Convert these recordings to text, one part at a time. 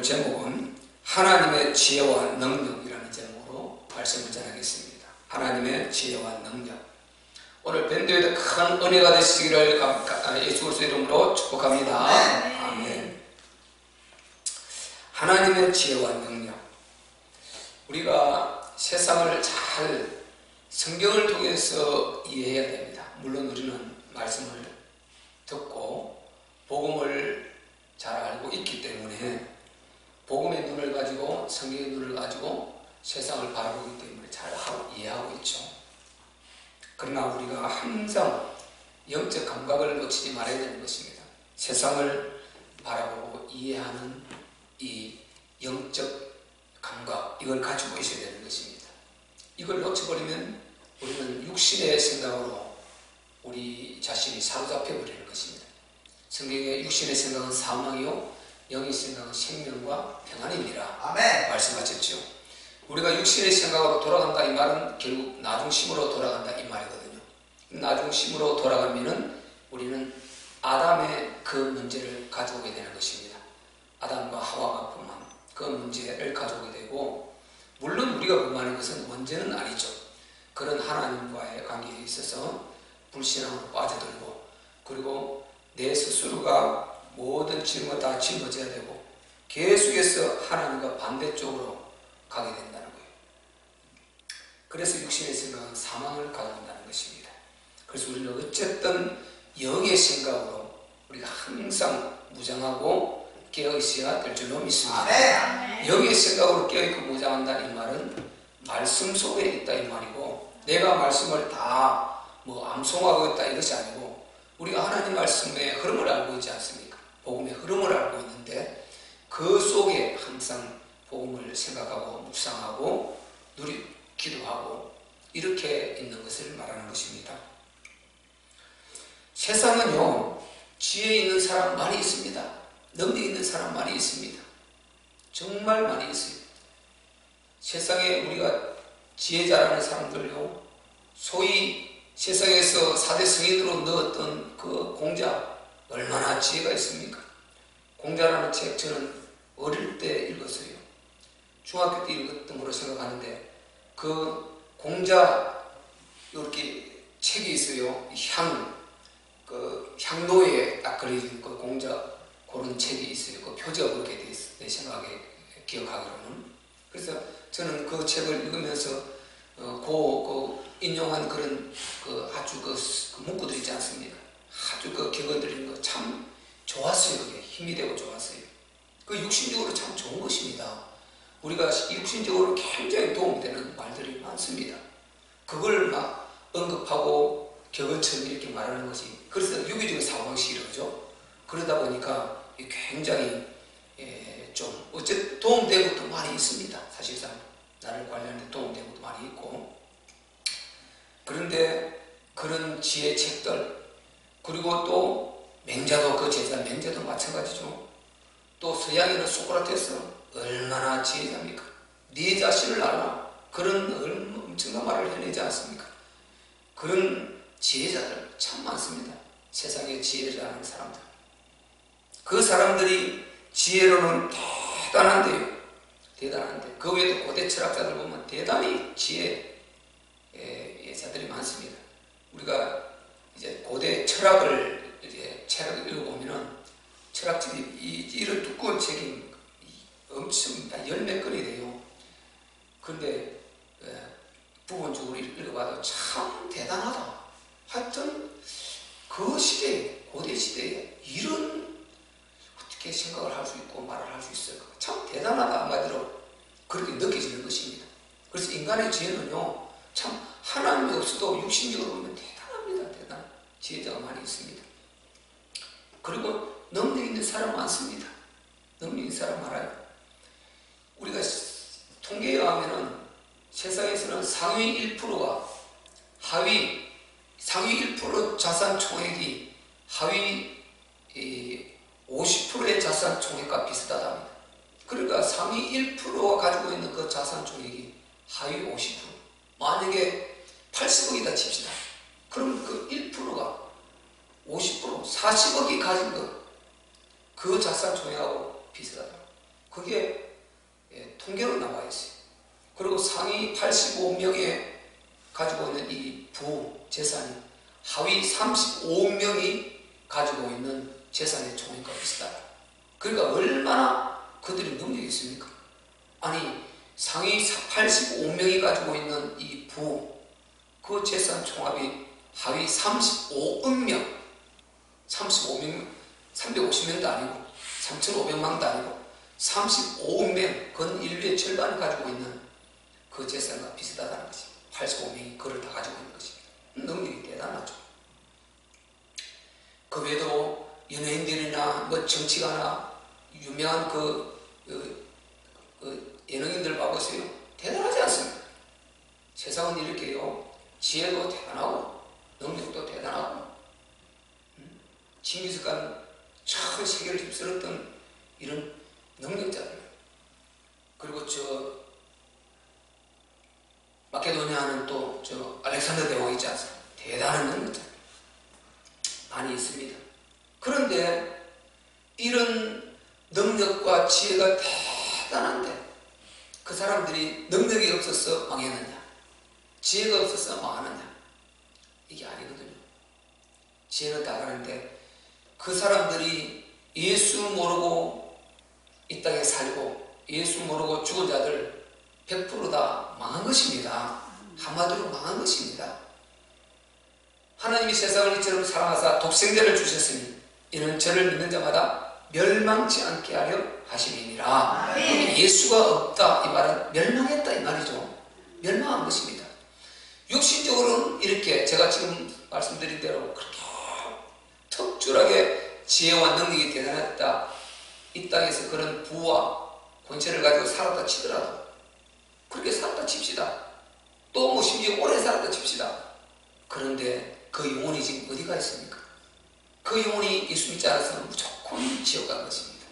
제목은 하나님의 지혜와 능력이라는 제목으로 말씀을 전하겠습니다. 하나님의 지혜와 능력. 오늘 밴드에도 큰 은혜가 되시기를 예수 그리스도 이름으로 축복합니다. 아멘. 하나님의 지혜와 능력. 우리가 세상을 잘 성경을 통해서 이해해야 됩니다. 물론 우리는 말씀을 듣고 복음을 잘 알고 있기 때문에 복음의 눈을 가지고 성경의 눈을 가지고 세상을 바라보기 때문에 잘 이해하고 있죠. 그러나 우리가 항상 영적 감각을 놓치지 말아야 되는 것입니다. 세상을 바라보고 이해하는 이 영적 감각, 이걸 가지고 있어야 되는 것입니다. 이걸 놓쳐버리면 우리는 육신의 생각으로 우리 자신이 사로잡혀 버리는 것입니다. 성경의 육신의 생각은 사망이요 영의 생각은 생명과 평안입니다. 아멘. 말씀하셨죠. 우리가 육신의 생각으로 돌아간다 이 말은 결국 나중심으로 돌아간다 이 말이거든요. 나중심으로 돌아가면은 우리는 아담의 그 문제를 가져오게 되는 것입니다. 아담과 하와가 범한 그 문제를 가져오게 되고, 물론 우리가 범하는 것은 문제는 아니죠. 그런 하나님과의 관계에 있어서 불신앙으로 빠져들고, 그리고 내 스스로가 모든 짐을 다 짊어져야 되고 계속해서 하나님과 반대쪽으로 가게 된다는 거예요. 그래서 육신의 생각은 사망을 가져온다는 것입니다. 그래서 우리는 어쨌든 영의 생각으로 우리가 항상 무장하고 깨어있어야 될 줄로 믿습니다. 영의 생각으로 깨어있고 무장한다 이 말은 말씀 속에 있다 이 말이고, 내가 말씀을 다 암송하고 있다 이것이 아니고 우리가 하나님 말씀의 흐름을 알고 있지 않습니까? 복음의 흐름을 알고 있는데 그 속에 항상 복음을 생각하고 묵상하고 기도하고 이렇게 있는 것을 말하는 것입니다. 세상은요, 지혜 있는 사람 많이 있습니다. 능력 있는 사람 많이 있습니다. 정말 많이 있어요. 세상에 우리가 지혜자라는 사람들요, 소위 세상에서 4대 성인으로 넣었던 그 공자, 얼마나 지혜가 있습니까? 공자라는 책 저는 어릴 때 읽었어요. 중학교 때 읽었던 걸로 생각하는데 그 공자 이렇게 책이 있어요. 향로에 딱 그려진 그 공자 그런 책이 있어요. 그 표지가 그렇게 돼 있어요. 내 생각에 기억하기로는. 그래서 저는 그 책을 읽으면서 인용한 그런 아주 문구들 있지 않습니까? 아주 격언 들린 거 참 좋았어요. 그게 힘이 되고 좋았어요. 그 육신적으로 참 좋은 것입니다. 우리가 육신적으로 굉장히 도움되는 말들이 많습니다. 그걸 막 언급하고 격언처럼 이렇게 말하는 것이, 그래서 유기적인 사고방식이라고 그러죠. 그러다 보니까 굉장히 좀 어쨌든 도움되는 것도 많이 있습니다. 사실상 나를 관련해 도움되는 것도 많이 있고. 그런데 그런 지혜 책들, 그리고 또 맹자도 그 제자 맹자도 마찬가지죠. 또 서양에는 소크라테스 얼마나 지혜자입니까? 네 자신을 알아. 그런 엄청난 말을 해내지 않습니까? 그런 지혜자들 참 많습니다. 세상에 지혜자라는 사람들. 그 사람들이 지혜로는 대단한데 그 외에도 고대 철학자들 보면 대단히 지혜자들이 많습니다. 우리가 이제 고대 책을 읽어보면은 철학책이 이런 두꺼운 책이 엄청 열몇 권이 돼요. 그런데 부분적으로 읽어봐도 참 대단하다. 하여튼 그 시대에, 고대 시대에 이런 어떻게 생각을 할 수 있고 말을 할 수 있을까? 참 대단하다 한마디로 그렇게 느껴지는 것입니다. 그래서 인간의 지혜는요, 참 하나님이 없어도 육신적으로 보면 대단합니다. 대단. 지혜자가 많이 있습니다. 그리고 능력 있는 사람 많습니다. 능력 있는 사람 많아요. 우리가 통계에 의하면은 세상에서는 상위 1%가 상위 1% 자산 총액이 하위 50%의 자산 총액과 비슷하답니다. 그러니까 상위 1%가 가지고 있는 그 자산 총액이 하위 50%. 만약에 80억이다 칩시다. 그럼 그 1%가 50%, 40억이 가진 그 자산 총액하고 비슷하다. 그게 통계로 나와 있어요. 그리고 상위 85명에 가지고 있는 이 부재산이 하위 35명이 가지고 있는 재산의 총액과 비슷하다. 그러니까 얼마나 그들이 능력이 있습니까? 아니, 상위 85명이 가지고 있는 이 그 재산 총합이 하위 35명, 350명도 아니고 3,500만도 아니고 35명, 건 인류의 절반을 가지고 있는 그 재산과 비슷하다는 것이 85명이 그걸 다 가지고 있는 것입니다. 능력이 대단하죠. 그 외에도 연예인들이나 뭐 정치가나 유명한 그 예능인들 봐보세요. 대단하지 않습니까? 세상은 이렇게요. 지혜도 대단하고 능력도 대단하고 징기스칸은 참 세계를 휩쓸었던 이런 능력자들. 그리고 마케도니아는 또 알렉산더 대왕 있지 않습니까? 대단한 능력자 많이 있습니다. 그런데 이런 능력과 지혜가 대단한데 그 사람들이 능력이 없어서 망했느냐, 지혜가 없어서 망하느냐, 이게 아니거든요. 지혜는 다르는데 그 사람들이 예수 모르고 이 땅에 살고 예수 모르고 죽은 자들 100% 다 망한 것입니다. 한마디로 망한 것입니다. 하나님이 세상을 이처럼 사랑하사 독생자를 주셨으니 이는 저를 믿는 자마다 멸망치 않게 하려 하심이니라. 예수가 없다 이 말은 멸망했다 이 말이죠. 멸망한 것입니다. 육신적으로는 이렇게 제가 지금 말씀드린 대로 그렇게 특출하게 지혜와 능력이 대단했다, 이 땅에서 그런 부와 권세를 가지고 살았다 치더라도, 그렇게 살았다 칩시다. 또 뭐 심지어 오래 살았다 칩시다. 그런데 그 영혼이 지금 어디가 있습니까? 그 영혼이 예수 믿지 않았으면 무조건 지옥 간 것입니다.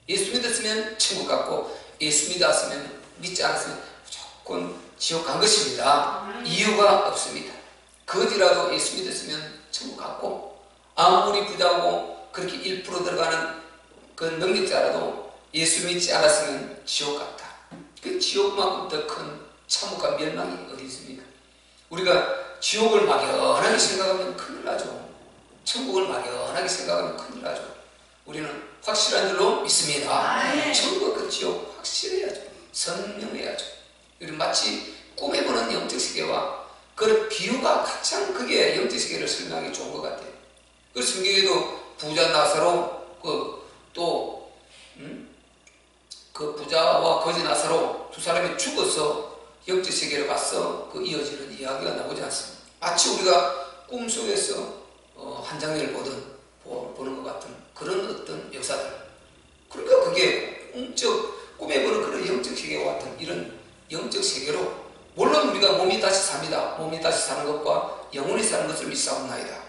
예수 믿었으면 천국 갔고 예수 믿었으면 믿지 않았으면 무조건 지옥 간 것입니다. 이유가 없습니다. 거지라도 예수 믿었으면 천국 갔고 아무리 부자고 그렇게 1% 들어가는 그 능력자라도 예수 믿지 않았으면 지옥 갔다. 그 지옥만큼 더 큰 참혹과 멸망이 어디 있습니까? 우리가 지옥을 막연하게 생각하면 큰일 나죠. 천국을 막연하게 생각하면 큰일 나죠. 우리는 확실한 줄로 믿습니다. 천국과 그 지옥 확실해야죠. 선명해야죠. 우리 마치 꿈에 보는 영적 세계와 그 비유가 가장 그게 영적 세계를 설명하기 좋은 것 같아요. 그 성경에도 부자 나사로 그 부자와 거지 나사로 두 사람이 죽어서 영적 세계를 가서 그 이어지는 이야기가 나오지 않습니다. 마치 우리가 꿈속에서 한 장면을 보는 것 같은 그런 어떤 역사들. 그러니까 그게 꿈에 보는 그런 영적 세계와 같은 이런 영적 세계로, 물론 우리가 몸이 다시 삽니다. 몸이 다시 사는 것과 영혼이 사는 것을 믿사옵나이다.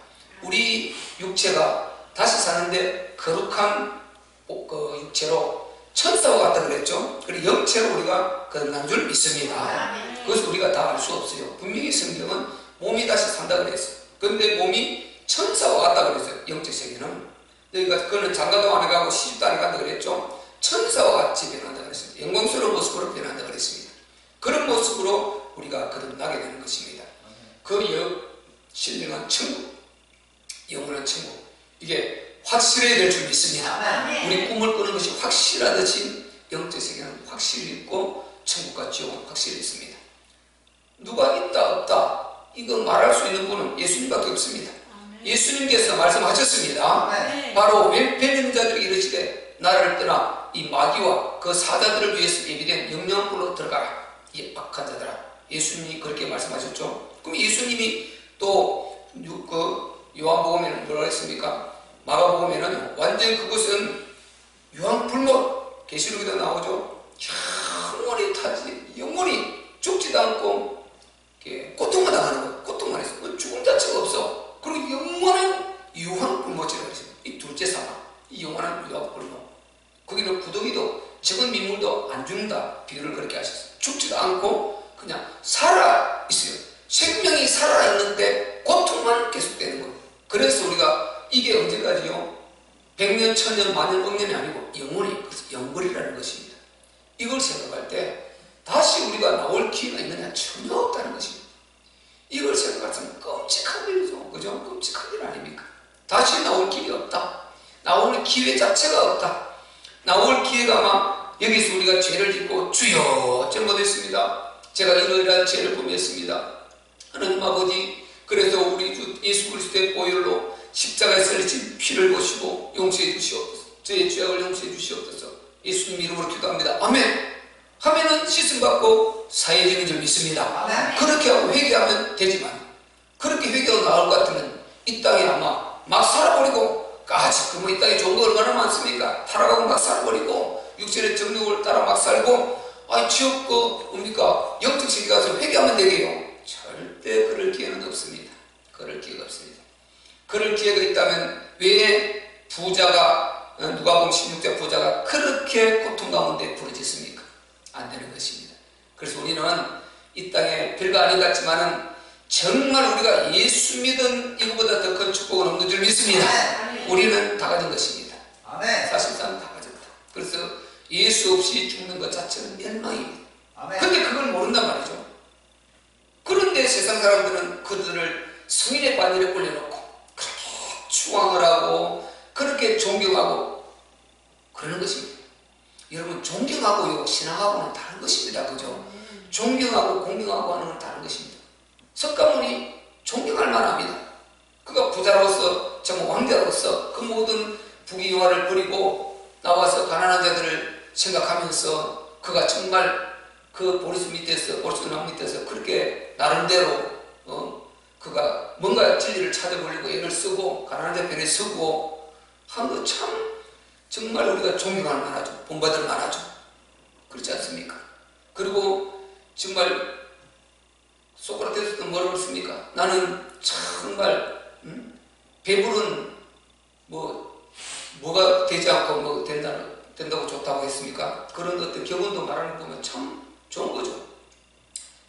우리 육체가 다시 사는데 거룩한 그 육체로 천사와 같다 그랬죠. 그리고 영체로 우리가 거듭난 줄 믿습니다. 그것을 우리가 다 알 수 없어요. 분명히 성경은 몸이 다시 산다 그랬어요. 그런데 몸이 천사와 같다 그랬어요. 영적 세계는. 그러니까 그거는 장가도 안 가고 시집도 안 간다 그랬죠. 천사와 같이 변한다 그랬습니다. 영광스러운 모습으로 변한다 그랬습니다. 그런 모습으로 우리가 거듭나게 되는 것입니다. 그 신령한 천국, 영원한 천국, 이게 확실해야 될 줄 믿습니다. 우리 꿈을 꾸는 것이 확실하듯이 영적 세계는 확실히 있고 천국과 지옥은 확실히 있습니다. 누가 있다 없다 이거 말할 수 있는 분은 예수님밖에 없습니다. 예수님께서 말씀하셨습니다. 바로 왼편에 있는 자들이 이르시되 나를 떠나 이 마귀와 그 사자들을 위해서 예비된 영영불로 들어가라, 이 악한 자들아. 예수님이 그렇게 말씀하셨죠. 그럼 예수님이 또 요한복음에는 뭐라 했습니까? 마가복음에는 완전히 그것은 유황불못, 계시록에도 나오죠. 영원히 타지, 영원히 죽지도 않고 고통만 당하는 거, 고통만 했어. 죽음 자체가 없어. 그리고 영원한 유황불못이라고 했어요. 이 둘째 사망, 이 영원한 유황불못. 거기는 구덩이도 적은 민물도 안 죽는다 비유를 그렇게 하셨어요. 죽지도 않고 그냥 살아 있어요. 생명이 살아 있는데 고통만 계속되는 거예요. 그래서 우리가 이게 언제까지요? 백년, 천년, 만년, 억년이 아니고 영원히 영벌이라는 것입니다. 이걸 생각할 때 다시 우리가 나올 기회가 있느냐? 전혀 없다는 것입니다. 이걸 생각하면 끔찍한 일이죠. 그죠? 끔찍한 일 아닙니까? 다시 나올 길이 없다. 나올 기회 자체가 없다. 나올 기회가 아마 여기서 우리가 죄를 짓고 주여 잘못했습니다. 제가 이러이러한 죄를 범했습니다. 하나님 아버지, 그래서 우리 주 예수 그리스도의 보혈로 십자가에 설리신 피를 보시고 용서해 주시옵소서. 저의 죄악을 용서해 주시옵소서. 예수님 이름으로 기도합니다. 아멘. 하면은 씻음받고 사해지는 줄 믿습니다. 아멘. 그렇게 하고 회개하면 되지만, 그렇게 회개하고 나올 것 같으면 이 땅에 아마 막 살아버리고, 아직도 이 땅에 좋은 거 얼마나 많습니까? 타락하고 막 살아버리고, 육신의 정욕을 따라 막 살고, 지옥 뭡니까? 영적 세계 가서 회개하면 되게요. 절대 그럴 기회는 없습니다. 그럴 기회가 없습니다. 그럴 기회가 있다면 왜 부자가, 누가복음 16장 부자가 그렇게 고통 가운데 부르짖습니까? 안 되는 것입니다. 그래서 우리는 이 땅에 별거 아닌 것 같지만은 정말 우리가 예수 믿은 이것보다 더 큰 축복은 없는 줄 믿습니다. 아멘. 우리는 다 가진 것입니다. 아멘. 사실상 다 가졌다. 그래서 예수 없이 죽는 것 자체는 멸망입니다. 그런데 그걸 모른단 말이죠. 그런데 세상 사람들은 그들을 성인의 반열에 올려놓고 그렇게 추앙을 하고 그렇게 존경하고 그러는 것입니다. 여러분, 존경하고요 신앙하고는 다른 것입니다. 그죠? 존경하고 공경하고 하는 건 다른 것입니다. 석가모니 존경할 만합니다. 그가 부자로서 정말 왕자로서 그 모든 부귀영화를 버리고 나와서 가난한 자들을 생각하면서 그가 정말 그 보리수 나무 밑에서 그렇게 나름대로 그가 뭔가 진리를 찾아보려고 애를 쓰고 가난한 자 편에 서고 한 거 참 정말 우리가 존경할 만하죠. 본받을 만하죠. 그렇지 않습니까? 그리고 정말 소크라테스도 뭐라고 했습니까? 나는 정말 배부른 뭐가 되지 않고 된다고 좋다고 했습니까? 그런 어떤 교훈도 말하는 거 보면 참 좋은 거죠.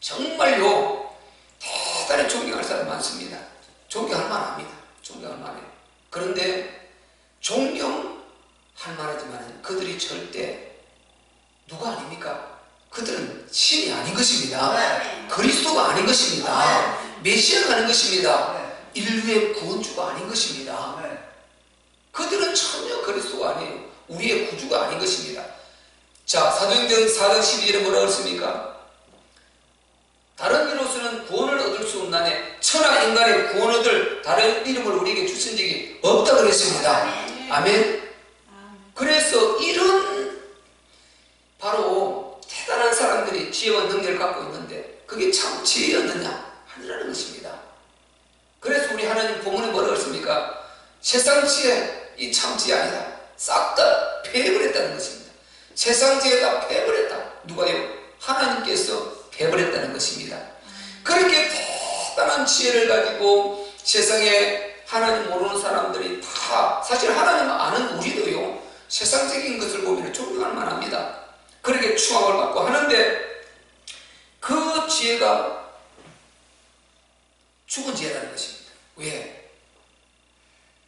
정말요 대단히 존경할 사람 많습니다. 존경할 만합니다. 존경할 만해요. 그런데 존경할 만하지만 그들이 절대 누가 아닙니까? 그들은 신이 아닌 것입니다. 네. 그리스도가 아닌 것입니다. 네. 메시아가 아닌 것입니다. 네. 인류의 구원주가 아닌 것입니다. 네. 그들은 전혀 그리스도가 아니에요. 우리의 구주가 아닌 것입니다. 자, 사도행전 4장 12절에 뭐라고 했습니까? 다른 이로서는 구원을 얻을 수 없나니 천하 인간의 구원 얻을 다른 이름을 우리에게 주신 적이 없다고 그랬습니다. 아멘. 그래서 이런 바로 대단한 사람들이 지혜와 능력을 갖고 있는데 그게 참 지혜였느냐? 아니라는 것입니다. 그래서 우리 하나님 본문에 뭐라고 했습니까? 세상 지혜, 이 참 지혜 아니다. 싹 다 패버렸다는 것입니다. 세상 지혜가 패버렸다. 누가요? 하나님께서 패버렸다는 것입니다. 그렇게 대단한 지혜를 가지고 세상에 하나님 모르는 사람들이 다 사실 하나님 아는 우리도요 세상적인 것을 보면 존경할 만합니다. 그렇게 추앙을 받고 하는데 그 지혜가 죽은 지혜라는 것입니다. 왜?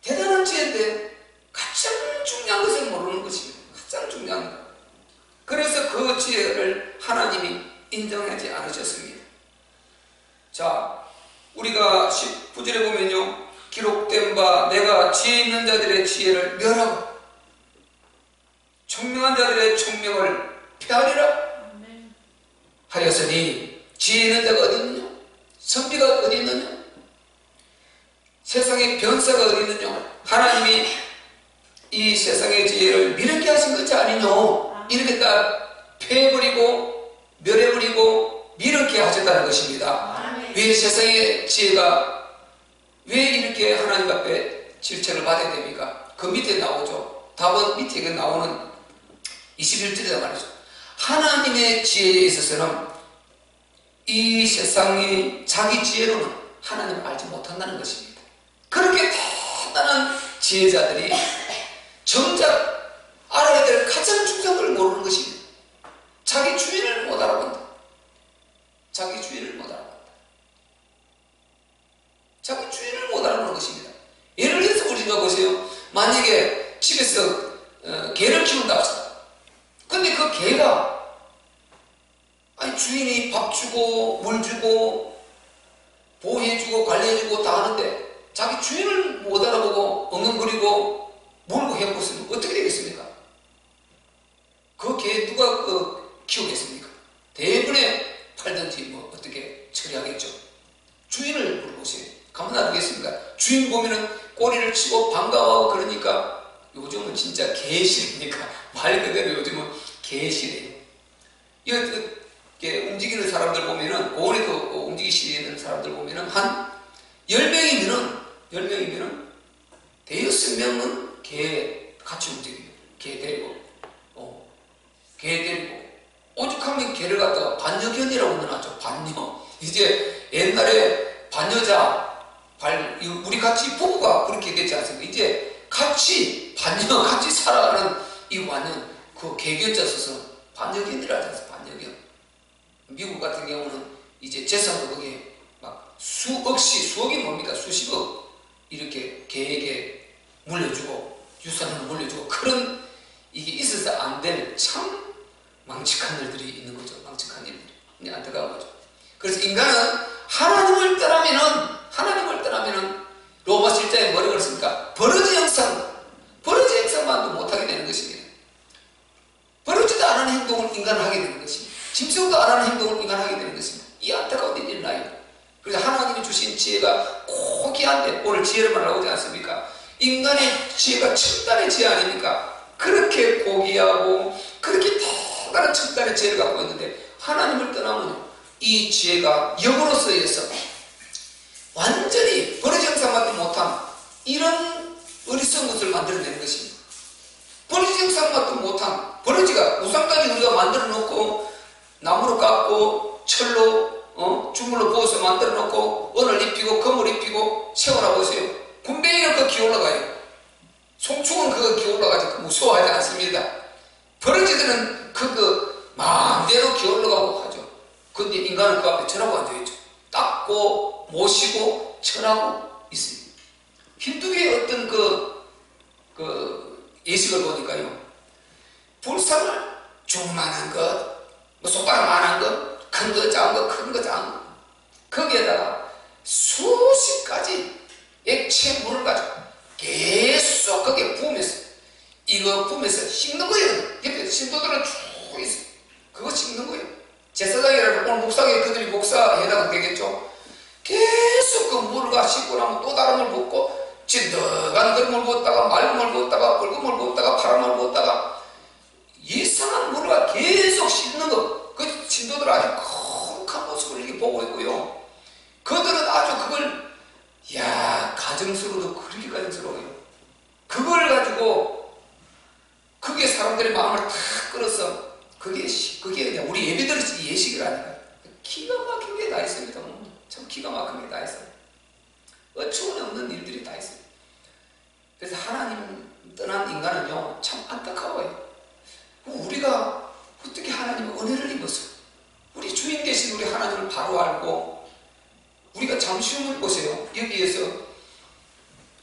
대단한 지혜인데 가장 중요한 것을 모르는 것입니다. 가장 중요한 것. 그래서 그 지혜를 하나님이 인정하지 않으셨습니다. 자, 우리가 19절에 보면요 기록된 바 내가 지혜 있는 자들의 지혜를 멸하고 총명한 자들의 총명을 폐하리라 하였으니 지혜 있는 자가 어디 있느냐? 선비가 어디 있느냐? 세상의 변사가 어디 있느냐? 하나님이 이 세상의 지혜를 미련케 하신 것이 아니뇨? 이렇게 딱 폐해버리고 멸해버리고 미련케 하셨다는 것입니다. 왜 세상의 지혜가 왜 이렇게 하나님 앞에 질책을 받아야 됩니까? 그 밑에 나오죠. 답은 밑에 나오는 21절이다 말이죠. 하나님의 지혜에 있어서는 이 세상이 자기 지혜로는 하나님을 알지 못한다는 것입니다. 그렇게 대단한 지혜자들이 정작 알아야 될 가장 중요한 걸 모르는 것입니다. 자기 주인을 못 알아본다. 자기 주인을 못 알아본다. 자기 주인을 못 알아보는 것입니다. 예를 들어서 우리가 보세요. 만약에 개가 아니 주인이 밥 주고 물 주고 보호해주고 관리해주고 다 하는데 자기 주인을 못 알아보고 엉엉거리고 물고 해보고 있으면 어떻게 되겠습니까? 그 개 누가 키우겠습니까? 대부분에 팔든지 뭐 어떻게 처리하겠죠. 주인을 물어보세요. 가만 놔두겠습니까? 주인 보면은 꼬리를 치고 반가워하고 그러니까 요즘은 진짜 개시니까 말 그대로 요즘은 개시래요. 이게 움직이는 사람들 보면은 공원에도 움직이시는 사람들 보면은 한 10명이면은 대여섯 명은 개 같이 움직여요. 개 데리고 오죽하면 개를 갖다가 반려견이라고 넣어놨죠. 반려. 이제 옛날에 반여자 우리 같이 부부가 그렇게 됐지 않습니까? 이제 같이 같이 살아가는 이 완전 그 개견자 써서 반려견이라 하지 않습니까? 반려견. 미국 같은 경우는 이제 재산도 거기에 막 수억이 뭡니까? 수십억 이렇게 개에게 물려주고 유산으로 물려주고 그런 이게 있어서 안 될 참 망측한 일들이 있는 거죠. 망측한 일들이. 안타까운 거죠. 그래서 인간은 하나님을 떠나면은 로마 7장에 뭐라고 그랬습니까? 버러지 형상만도 못하게 되는 것입니다. 버러지도 안 하는 행동을 인간은 하게 되는 것입니다. 짐승도 안 하는 행동을 인간은 하게 되는 것입니다. 이 안타까운 일이 일어나요. 그래서 하나님이 주신 지혜가 고귀한데 오늘 지혜를 말하지 않습니까? 인간의 지혜가 첨단의 지혜 아닙니까? 그렇게 고귀하고 그렇게 대단한 첨단의 지혜를 갖고 있는데 하나님을 떠나면 이 지혜가 역으로 쓰여서 완전히 버러지 형상만도 못한 이런 어리석은 것을 만들어내는 것입니다. 버러지 형상만도 못한 버러지가 우상까지 우리가 만들어 놓고 나무로 깎고 철로 주물로 부어서 만들어 놓고 원을 입히고 금을 입히고 세워놔 보세요. 군뱅이는 그거 기어올라가요. 송충은 그거 기어올라가지 무서워하지 않습니다. 버러지들은 그거 마음대로 기어올라가고 하죠. 근데 인간은 그 앞에 절하고 앉아있죠. 닦고 모시고 절하고 있습니다. 힌두교의 어떤 예식을 보니까요. 불상을 조그만한 것, 뭐 손가락만한 것, 큰 거, 작은 거, 큰 거, 작은 거. 거기에다가 수십 가지 액체 물을 가지고 계속 거기에 부으면서 이거 부으면서 씻는 거예요. 옆에 신도들은 쭉 있어요. 그거 씻는 거예요. 제사장이라도 오늘 목사에 그들이 목사해당은 되겠죠. 계속 그 물을 씻고 나면 또 다른 물 붓고 진득한 걸 부었다가 맑은 물 부었다가 붉은 물 부었다가 파란 물 부었다가 이상한 물을 계속 씻는 거. 그 신도들 아주 거룩한 모습을 이렇게 보고 있고요. 그들은 아주 그걸 가정스러워도 그렇게 가정스러워요. 그걸 가지고 그게 사람들의 마음을 탁 끌어서 그게 그냥 우리 예배드릴 예식이라니까. 기가 막힌 게 다 있습니다. 참 기가 막힌 게 다 있어요. 어처구니 없는 일들이 다 있어요. 그래서 하나님 떠난 인간은요 참 안타까워요. 우리가 어떻게 하나님의 은혜를 입어서 우리 주인 되신 우리 하나님을 바로 알고 우리가 잠시움을 보세요. 여기에서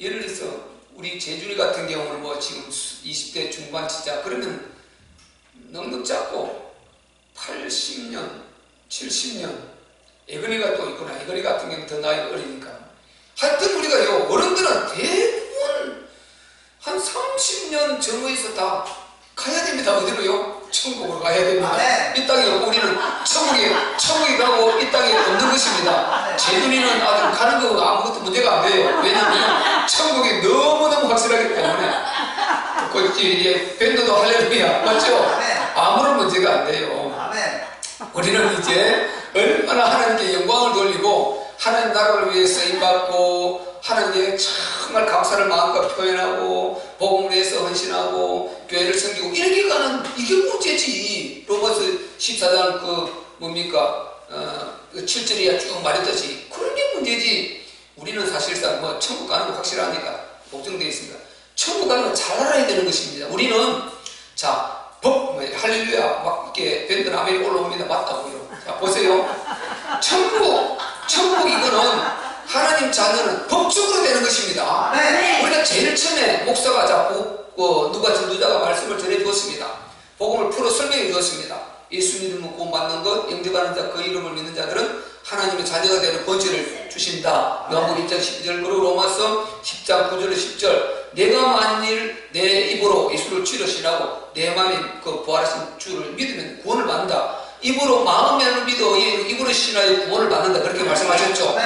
예를 들어서 우리 재준이 같은 경우는 뭐 지금 20대 중반치자 그러면 넉넉 작고 80년, 70년 애근이가 또 있구나. 애근이 같은 경우는 더 나이가 어리니까 하여튼 우리가요 어른들은 대부분 한 30년 전후에서 다 가야 됩니다. 어디로요? 천국으로 가야 됩니다. 이 땅에 우리는 천국에 가고 이 땅에 없는 것입니다. 재준이는 아직 가는 거 아무것도 문제가 안 돼요. 왜냐하면 천국이 너무너무 확실하기 때문에 그 밴드도 할렐루야 맞죠? 아무런 문제가 안 돼요. 우리는 이제 얼마나 하나님께 영광을 돌리고 하나님 나라를 위해 쓰임받고 하나님께 정말 감사를 마음껏 표현하고 복음을 위해서 헌신하고 교회를 섬기고 이렇게 가는 이게 문제지. 로마서 14장 뭡니까 7절이야 쭉 말했듯이 그런 게 문제지. 우리는 사실상 뭐 천국 가는 거 확실하니까 걱정되어 있습니다. 천국 가는 거 잘 알아야 되는 것입니다. 우리는 할렐루야 막 이렇게 밴드 라멜이 올라옵니다. 맞다고요. 자 보세요. 천국 이거는 하나님 자녀는 법적으로 되는 것입니다. 우리가 제일 처음에 목사가 자꾸 누가 전도자가 말씀을 전해주었습니다. 복음을 풀어 설명해 주었습니다. 예수님을 구원받는 것, 영접하는 자, 그 이름을 믿는 자들은 하나님의 자녀가 되는 권세를 주신다. 요한복음 1장 12절, 그리고 로마서 10장 9절에 10절, 내가 만일 내 입으로 예수를 주로 신하고 내 마음에 그 부활하신 주를 믿으면 구원을 받는다. 입으로 마음에는 믿어 입으로 신하여 구원을 받는다. 그렇게 말씀하셨죠.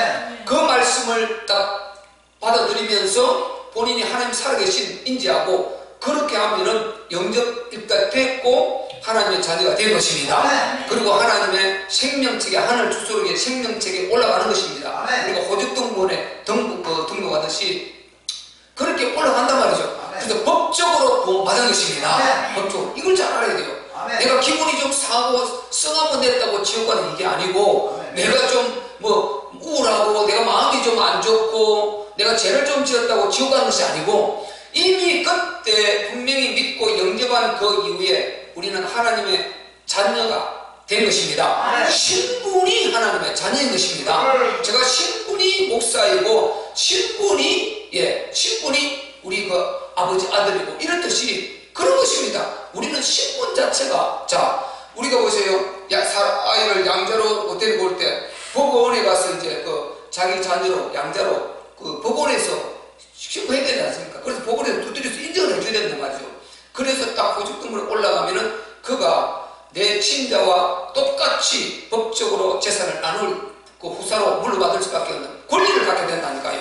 그 말씀을 딱 받아들이면서 본인이 하나님 살아계신 인지하고 그렇게 하면은 영접 일단 됐고 하나님의 자녀가 된 것입니다. 그리고 하나님의 생명책에 하늘 주소록의 생명책에 올라가는 것입니다. 우리가 호적 등본에 등록하듯이 그렇게 올라간단 말이죠. 그래서 법적으로 구원받은 것입니다. 법적으로 이걸 잘 알아야 돼요. 내가 기분이 좀 상하고 성 한번 냈다고 지옥 가는 이게 아니고 내가 좀 뭐 우울하고 내가 마음이 좀 안 좋고 내가 죄를 좀 지었다고 지옥 가는 것이 아니고 이미 그때 분명히 믿고 영접한 그 이후에 우리는 하나님의 자녀가 된 것입니다. 신분이 하나님의 자녀인 것입니다. 제가 신분이 목사이고 신분이 우리 그 아버지 아들이고 이런 뜻이 그런 것입니다. 우리는 신분 자체가 우리가 보세요. 아이를 양자로 데리고 올 때 법원에 가서 이제 그 자기 자녀로 양자로 그 법원에서 신고해야 되지 않습니까? 그래서 법원에서 두드려서 인정을 해줘야 된단 말이죠. 그래서 딱 호적등본에 올라가면은 그가 내 친자와 똑같이 법적으로 재산을 나눌 그 후사로 물려받을 수밖에 없는 권리를 갖게 된다니까요.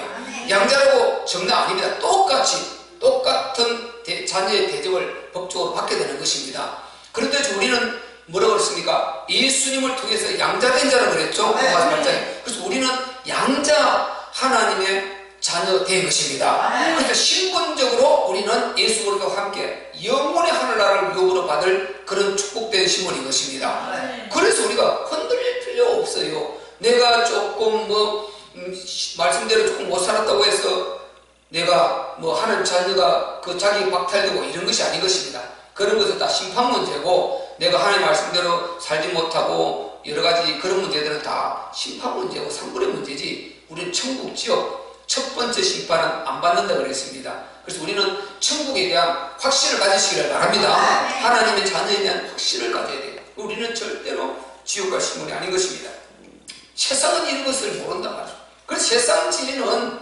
양자라고 정당 아닙니다. 똑같은 자녀의 대접을 법적으로 받게 되는 것입니다. 그런데 우리는 뭐라고 그랬습니까? 예수님을 통해서 양자된 자라고 그랬죠. 그래서 우리는 양자 하나님의 자녀 된 것입니다. 그래서 신분적으로 우리는 예수 그리스도와 함께 영원의 하늘나라를 유업으로 받을 그런 축복된 신분인 것입니다. 그래서 우리가 흔들릴 필요 없어요. 내가 조금 말씀대로 조금 못 살았다고 해서 내가 하는 자녀가 그 자기 박탈되고 이런 것이 아닌 것입니다. 그런 것은 다 심판 문제고 내가 하나님 말씀대로 살지 못하고 여러 가지 그런 문제들은 다 심판 문제고 상불의 문제지 우리는 천국 지역 첫 번째 심판은 안 받는다고 그랬습니다. 그래서 우리는 천국에 대한 확신을 가지시기를 바랍니다. 하나님의 자녀에 대한 확신을 가져야 돼요. 우리는 절대로 지옥 갈 신분이 아닌 것입니다. 세상은 이런 것을 모른단 말이죠. 그래서 세상 진리는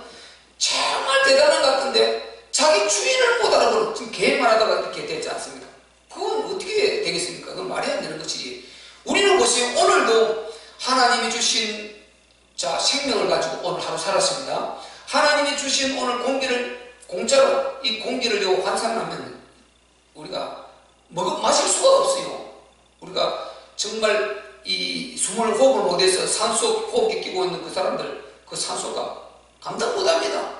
정말 대단한 것 같은데 자기 주인을 못 알아보는 지금 개만 하다가 이렇게 되지 않습니까? 그건 어떻게 되겠습니까? 그건 말이 안 되는 것이지. 우리는 보세요. 오늘도 하나님이 주신 생명을 가지고 오늘 하루 살았습니다. 하나님이 주신 오늘 공기를 공짜로 이 공기를 환산하면 우리가 마실 수가 없어요. 우리가 정말 이 숨을 호흡을 못해서 산소 호흡기 끼고 있는 그 사람들 그 산소가 감당 못합니다.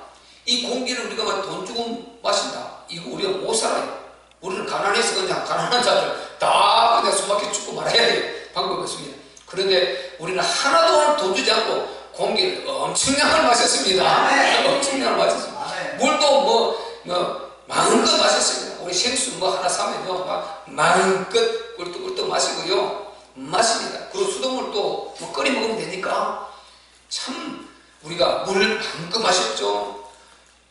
이 공기를 우리가 돈 주고 마신다. 이거 우리가 못 살아요. 우리는 가난해서 그냥 가난한 자들 다 그냥 숨막혀 죽고 말아야 돼요. 방법이 없습니다. 그런데 우리는 하나도 돈 주지 않고 공기를 엄청나게 마셨습니다. 엄청나게 마셨습니다. 물도 마음껏 마셨습니다. 우리 생수 하나 사면요 마음껏 꿀떡꿀떡 마시고요 마십니다. 그리고 수돗물도 끓여 먹으면 되니까 참 우리가 물 마음껏 마셨죠.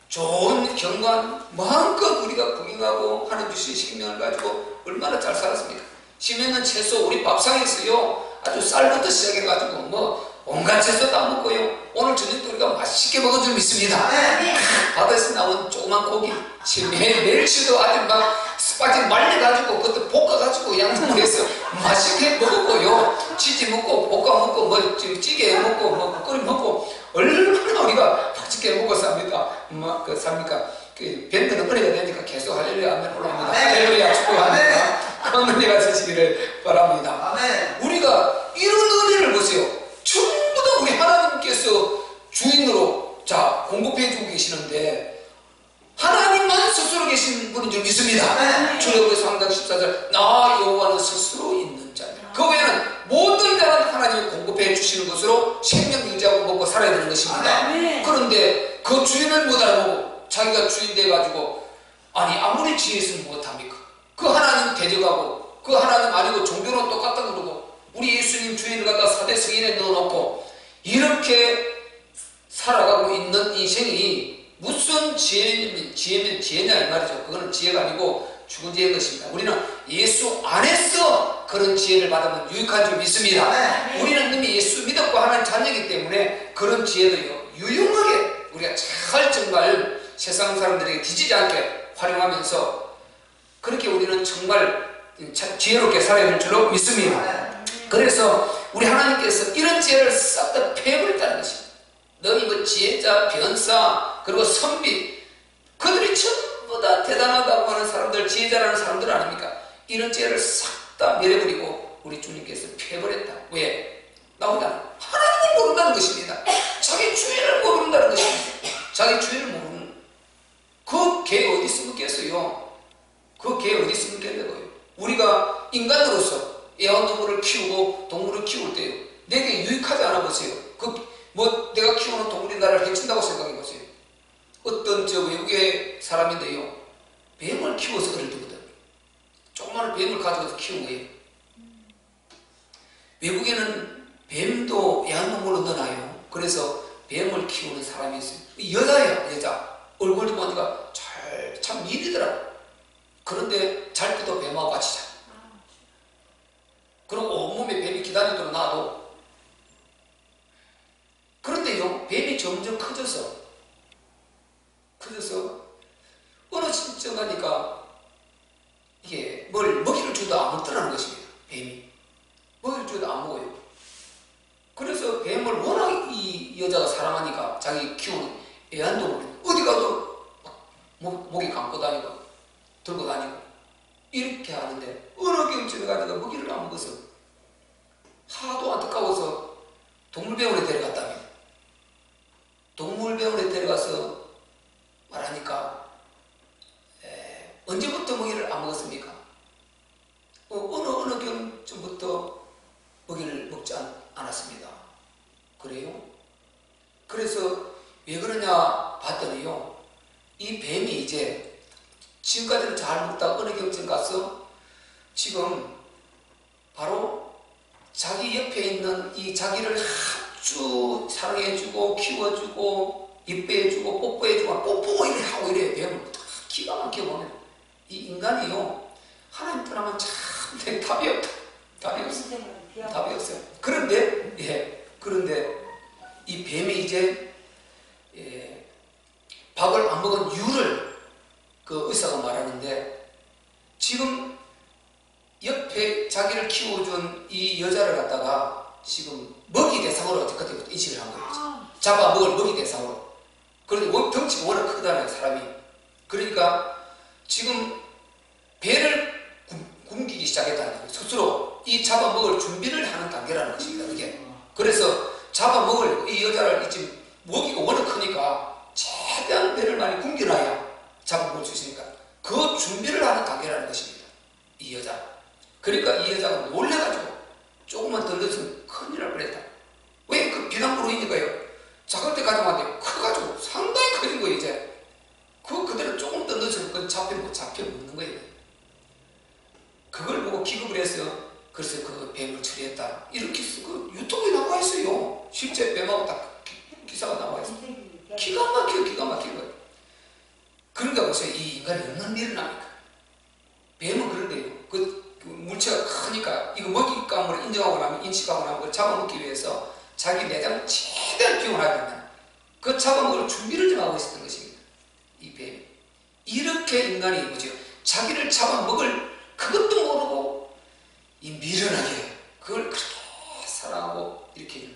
좋은 경관 마음껏 우리가 구경하고 하는 주신 생명을 가지고 얼마나 잘 살았습니까? 심해는 채소 우리 밥상에서요 아주 쌀부터 시작해가지고 온갖 채소 다 먹고요. 오늘 저녁도 우리가 맛있게 먹은 줄 믿습니다. 바다에서 나온 조그만 고기 멸치도 아주 스파게티 말려가지고 그것도 볶아가지고 양념해서 맛있게 먹었고요. 치즈 먹고 볶아 먹고 찌개 먹고 끓여 먹고 얼마나 우리가 맛있게 먹고 삽니까? 밴드는 끓여야 되니까 계속 할렐루야 하면 올라옵니다. 할렐루야 축복합니다. 그런 은혜가 되시기를 바랍니다. 우리가 이런 은혜를 보세요. 전부 다 우리 하나님께서 주인으로 공급해 주고 계시는데 하나님만 스스로 계신 분인 줄 믿습니다. 출애굽기서 3장 14절 나 여호와는 스스로 있는 자다. 그 외에는 모든 자는 하나님이 공급해 주시는 것으로 생명 유지하고 먹고 살아야 되는 것입니다. 그런데 그 주인을 못 알아보고 자기가 주인 돼가지고 아무리 지혜 있으면 못합니까? 그 하나님 대적하고 그 하나님 아니고 종교는 똑같다 그러고 우리 예수님 주인을 갖다 사대 승인에 넣어놓고 이렇게 살아가고 있는 인생이 무슨 지혜냐 이 말이죠. 그거는 지혜가 아니고 죽은 지혜인 것입니다. 우리는 예수 안에서 그런 지혜를 받으면 유익한 줄 믿습니다. 우리는 이미 예수 믿었고 하나님 자녀이기 때문에 그런 지혜도 유용하게 우리가 잘 정말 세상 사람들에게 뒤지지 않게 활용하면서 그렇게 우리는 정말 지혜롭게 살아야 될 줄로 믿습니다. 그래서 우리 하나님께서 이런 지혜를 싹 다 패버렸다는 것입니다. 너희 뭐 지혜자, 변사, 그리고 선비, 그들이 전부 다 대단하다고 하는 사람들, 지혜자라는 사람들 아닙니까? 이런 지혜를 싹 다 내려버리고 우리 주님께서 패버렸다. 왜? 나오잖아. 하나님을 모른다는 것입니다. 자기 주인을 모른다는 것입니다. 자기 주인을 모르는 그 개 어디 숨겠어요? 그 개 어디 숨겠냐고요? 우리가 인간으로서 애완동물을 키우고 동물을 키울 때요, 내게 유익하지 않아 보세요. 내가 키우는 동물이 나를 해친다고 생각해 보세요. 어떤 외국의 사람인데요, 뱀을 키워서 어릴 때부터 조그마한 뱀을 가져와서 키운 거예요. 외국에는 뱀도 애완동물로 넣어놔요. 그래서 뱀을 키우는 사람이 있어요. 여자예요, 여자. 얼굴도 보니까 참 미리더라고. 그런데 잘 때도 뱀하고 같이 자. 그리고 온몸에 뱀이 기다리도록 놔도. 그런데요, 뱀이 점점 커져서 어느 시점 가니까 이게 뭘 먹이를 줘도 안 먹더라는 것입니다. 뱀이 먹이를 줘도 안 먹어요. 그래서 뱀을 워낙 이 여자가 사랑하니까 자기 키우는 애완동물 어디 가도 목이 감고 다니고 들고 다니고 이렇게 하는데 어느 경쯤에 가다가 먹이를 안 먹어서 하도 안타까워서 동물병원에 데려갔다며. 동물병원에 데려가서 말하니까 언제부터 먹이를 안 먹었습니까? 어느 경쯤부터 먹이를 먹지 않았습니다. 그래요? 그래서 왜 그러냐 봤더니요, 이 뱀이 이제 지금까지는 잘 먹다가 어느 경쯤 가서 지금 바로 자기 옆에 있는 이 자기를 아주 사랑해주고 키워주고 이뻐해주고 뽀뽀해주고 뽀뽀 이래 하고 이래요. 뱀은 기가 막히게 보면 이 인간이요, 하나님 떠나면 참 답이 없다. 답이 없어요. 그런데 이 뱀이 이제 밥을 안 먹은 이유를 그 의사가 말하는데, 지금 옆에 자기를 키워준 이 여자를 갖다가 지금 먹이 대상으로 그때부터 인식을 한 거예요. 잡아먹을 먹이 대상으로. 그런데 덩치가 워낙 크다는 사람이. 그러니까 지금 배를 굶기기 시작했다는 거예요. 스스로 이 잡아먹을 준비를 하는 단계라는 것입니다. 그게. 그래서 잡아먹을 이 여자를 지금 먹이가 워낙 크니까 최대한 배를 많이 굶겨놔야 잡아먹을 수 있으니까 그 준비를 하는 단계라는 것입니다. 이 여자. 그러니까 이 여자가 놀래가지고 조금만 더 늦으면 큰일 날 뻔했다. 왜? 그 비난부로이니까요. 작을 때 가져왔는데 커가지고 상당히 커진 거예요. 이제 그대로 조금 더 늦으면 그건 잡혀 먹는 거예요. 그걸 보고 기겁을 해서 그래서 그 뱀을 처리했다. 이렇게 그 유튜브에 나와 있어요. 실제 뱀하고 딱 기사가 나와 있어요. 기가 막힌 거예요. 그러니까 보세요. 이 인간이 얼마나 미련합니까? 뱀은 그런데요. 그 물체가 크니까 이거 먹잇감을 인정하고 나면 인식하고 나면 그걸 잡아먹기 위해서 자기 내장을 최대한 비워놔야 된다. 그 잡아먹을 준비를 좀 하고 있었던 것입니다. 이 뱀이. 이렇게 인간이 뭐죠? 자기를 잡아먹을 그것도 모르고 이 미련하게 그걸 그렇게 사랑하고 이렇게